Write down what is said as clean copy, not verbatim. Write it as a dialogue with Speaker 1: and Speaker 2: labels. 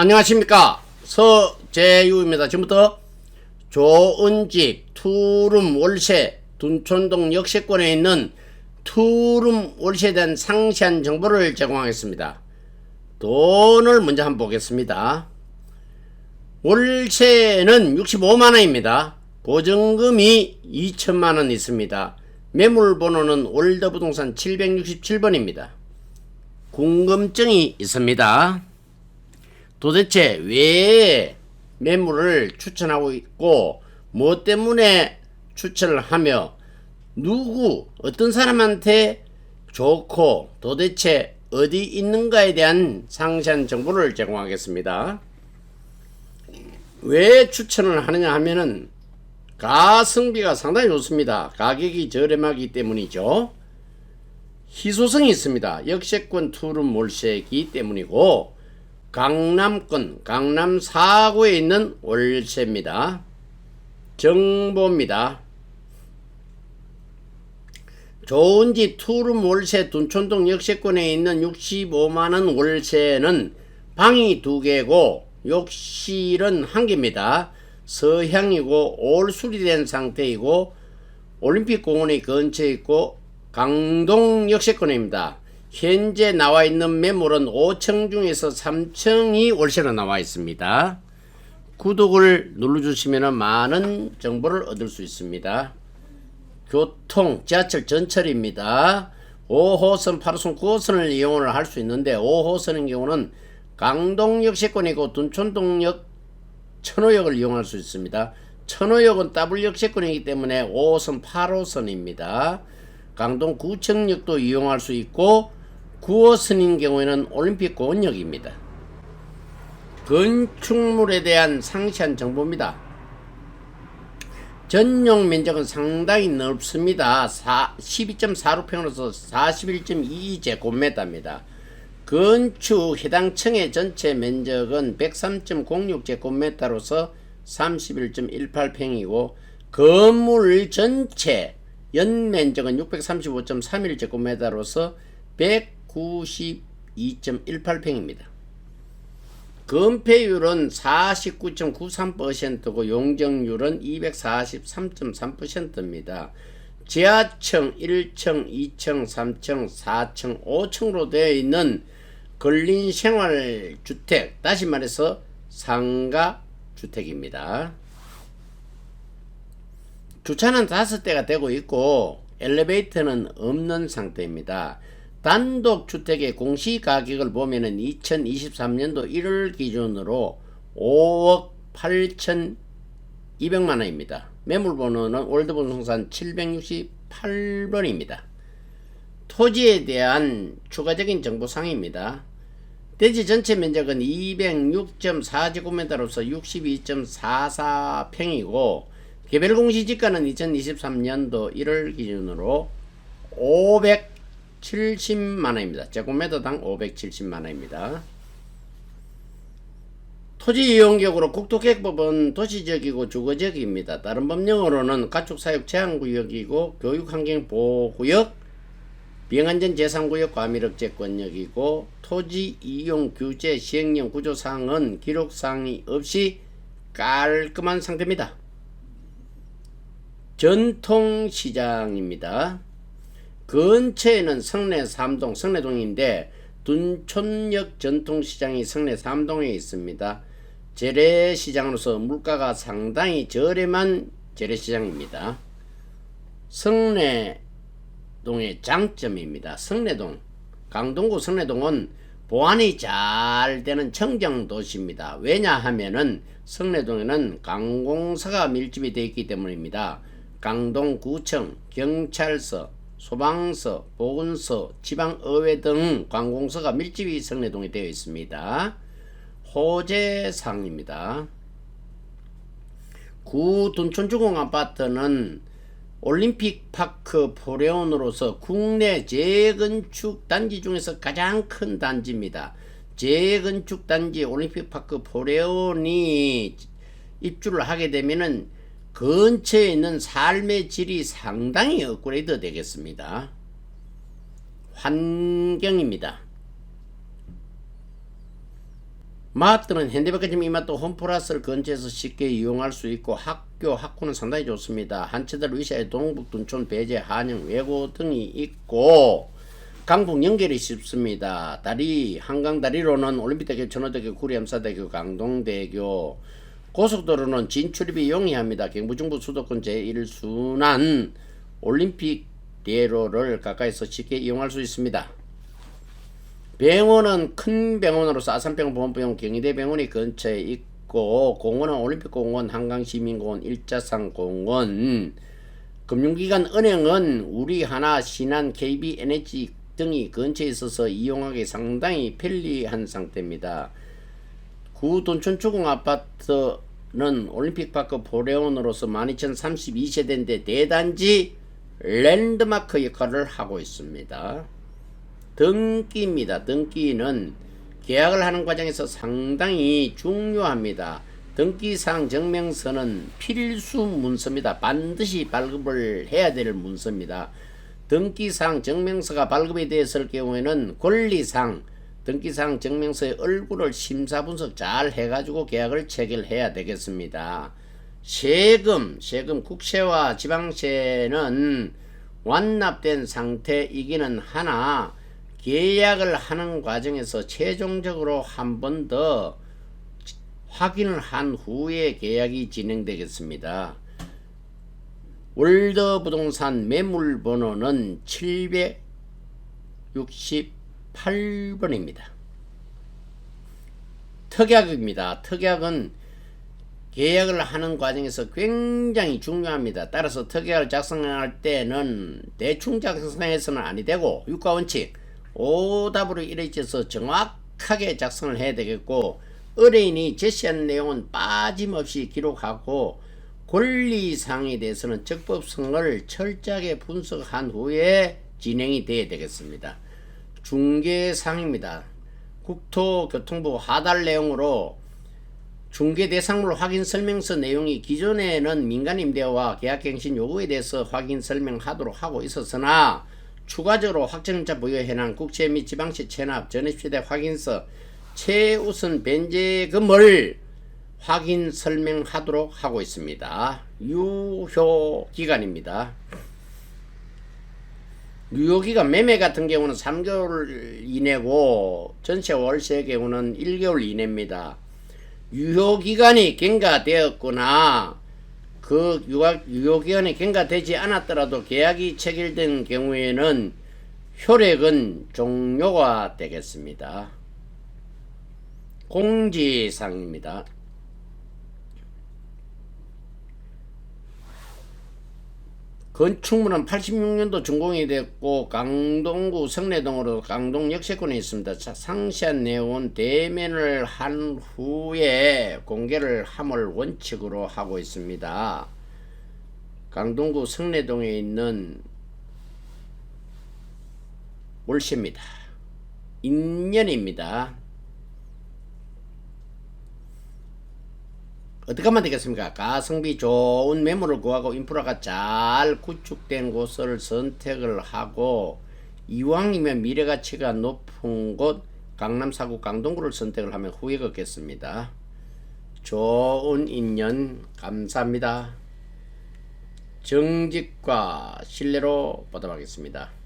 Speaker 1: 안녕하십니까, 서재유입니다. 지금부터 좋은 집 투룸 월세 둔촌동 역세권에 있는 투룸 월세에 대한 상세한 정보를 제공하겠습니다. 돈을 먼저 한번 보겠습니다. 월세는 65만원입니다. 보증금이 2천만원 있습니다. 매물번호는 월드부동산 767번입니다. 궁금증이 있습니다. 도대체 왜 매물을 추천하고 있고 뭐 때문에 추천을 하며 누구 어떤 사람한테 좋고 도대체 어디 있는가에 대한 상세한 정보를 제공하겠습니다. 왜 추천을 하느냐 하면은 가성비가 상당히 좋습니다. 가격이 저렴하기 때문이죠. 희소성이 있습니다. 역세권 투룸 월세이기 때문이고 강남권 강남 4구에 있는 월세입니다. 정보입니다. 좋은집 투룸 월세 둔촌동 역세권에 있는 65만원 월세는 방이 2개고 욕실은 1개입니다. 서향이고 올 수리된 상태이고 올림픽공원이 근처에 있고 강동 역세권입니다. 현재 나와 있는 매물은 5층 중에서 3층이 월세로 나와 있습니다. 구독을 눌러주시면 많은 정보를 얻을 수 있습니다. 교통, 지하철 전철입니다. 5호선, 8호선, 9호선을 이용을 할 수 있는데 5호선인 경우는 강동 역세권이고 둔촌동역, 천호역을 이용할 수 있습니다. 천호역은 더블 역세권이기 때문에 5호선, 8호선입니다. 강동 구청역도 이용할 수 있고 9호선인 경우에는 올림픽공원역입니다. 건축물에 대한 상세한 정보입니다. 전용 면적은 상당히 넓습니다. 12.46평으로서 41.22제곱미터입니다. 건축 해당 층의 전체 면적은 103.06제곱미터로서 31.18평이고 건물 전체 연면적은 635.31제곱미터로서 192.18평입니다. 건폐율은 49.93%고 용적률은 243.3%입니다. 지하층 1층, 2층, 3층, 4층, 5층으로 되어 있는 근린생활주택, 다시 말해서 상가주택입니다. 주차는 5대가 되고 있고 엘리베이터는 없는 상태입니다. 단독주택의 공시가격을 보면은 2023년도 1월 기준으로 5억 8,200만원입니다. 매물번호는 월드부동산 768번입니다. 토지에 대한 추가적인 정보사항입니다. 대지 전체 면적은 206.4제곱미터로서 62.44평이고 개별공시지가는 2023년도 1월 기준으로 570만원입니다. 제곱미터당 570만원입니다. 토지 이용격으로 국토계획법은 도시적이고 주거적입니다. 다른 법령으로는 가축사육 제한구역이고 교육환경보호구역, 비영안전재산구역 과밀억제권역이고 토지 이용 규제 시행령 구조사항은 기록사항이 없이 깔끔한 상태입니다. 전통시장입니다. 근처에는 성내 3동, 성내동인데 둔촌역 전통시장이 성내 3동에 있습니다. 재래시장으로서 물가가 상당히 저렴한 재래시장입니다. 성내동의 장점입니다. 성내동, 강동구 성내동은 보안이 잘 되는 청정도시입니다. 왜냐하면은 성내동에는 관공서가 밀집이 되어 있기 때문입니다. 강동구청, 경찰서, 소방서, 보건소, 지방의회 등 관공서가 밀집이 성내동에 되어 있습니다. 호재사항입니다. 구 둔촌주공아파트는 올림픽파크 포레온으로서 국내 재건축 단지 중에서 가장 큰 단지입니다. 재건축 단지 올림픽파크 포레온이 입주를 하게 되면은 근처에 있는 삶의 질이 상당히 업그레이드 되겠습니다. 환경입니다. 마트는 현대백화점 이마트 홈플러스를 근처에서 쉽게 이용할 수 있고 학교 학군은 상당히 좋습니다. 한치들 위시에 동북 둔촌 배제 한영 외고 등이 있고 강북 연결이 쉽습니다. 다리 한강 다리로는 올림픽대교 천호대교 구리암사대교 강동대교 고속도로는 진출입이 용이합니다. 경부중부 수도권 제1순환 올림픽 대로를 가까이서 쉽게 이용할 수 있습니다. 병원은 큰 병원으로서 아산병원, 보건병원, 경희대병원이 근처에 있고 공원은 올림픽공원, 한강시민공원, 일자산공원, 금융기관 은행은 우리하나, 신한, KBNH 등이 근처에 있어서 이용하기 상당히 편리한 상태입니다. 구돈촌주공아파트는 올림픽파크 보레온으로서 12,032세대인데 대단지 랜드마크 역할을 하고 있습니다. 등기입니다. 등기는 계약을 하는 과정에서 상당히 중요합니다. 등기사항 증명서는 필수 문서입니다. 반드시 발급을 해야 될 문서입니다. 등기사항 증명서가 발급이 되었을 경우에는 권리상 등기사항 증명서의 얼굴을 심사 분석 잘 해가지고 계약을 체결해야 되겠습니다. 세금 국세와 지방세는 완납된 상태이기는 하나 계약을 하는 과정에서 최종적으로 한 번 더 확인을 한 후에 계약이 진행되겠습니다. 월드부동산 매물번호는 768번입니다. 특약입니다. 특약은 계약을 하는 과정에서 굉장히 중요합니다. 따라서 특약을 작성할 때는 대충 작성해서는 아니 되고 유가원칙 OW로 이루어져서 정확하게 작성을 해야 되겠고 의뢰인이 제시한 내용은 빠짐없이 기록하고 권리사항에 대해서는 적법성을 철저하게 분석한 후에 진행이 되어야 되겠습니다. 중개사항입니다. 국토교통부 하달 내용으로 중개대상물 확인 설명서 내용이 기존에는 민간임대와 계약갱신 요구에 대해서 확인 설명하도록 하고 있었으나 추가적으로 확정자 부여해놓은 국세 및 지방세 체납 전입시대 확인서 최우선 변제금을 확인 설명하도록 하고 있습니다. 유효기간입니다. 유효기간 매매 같은 경우는 3개월 이내고 전세 월세의 경우는 1개월 이내입니다. 유효기간이 경과되었거나 그 유효기간이 경과되지 않았더라도 계약이 체결된 경우에는 효력은 종료가 되겠습니다. 공지사항입니다. 건축물은 86년도 준공이 됐고 강동구 성내동으로 강동 역세권에 있습니다. 상세한 내용은 대면을 한 후에 공개를 함을 원칙으로 하고 있습니다. 강동구 성내동에 있는 월세입니다. 인연입니다. 어떻게 하면 되겠습니까? 가성비 좋은 매물을 구하고 인프라가 잘 구축된 곳을 선택을 하고 이왕이면 미래가치가 높은 곳 강남 4구 강동구를 선택을 하면 후회가 없겠습니다. 좋은 인연 감사합니다. 정직과 신뢰로 보답하겠습니다.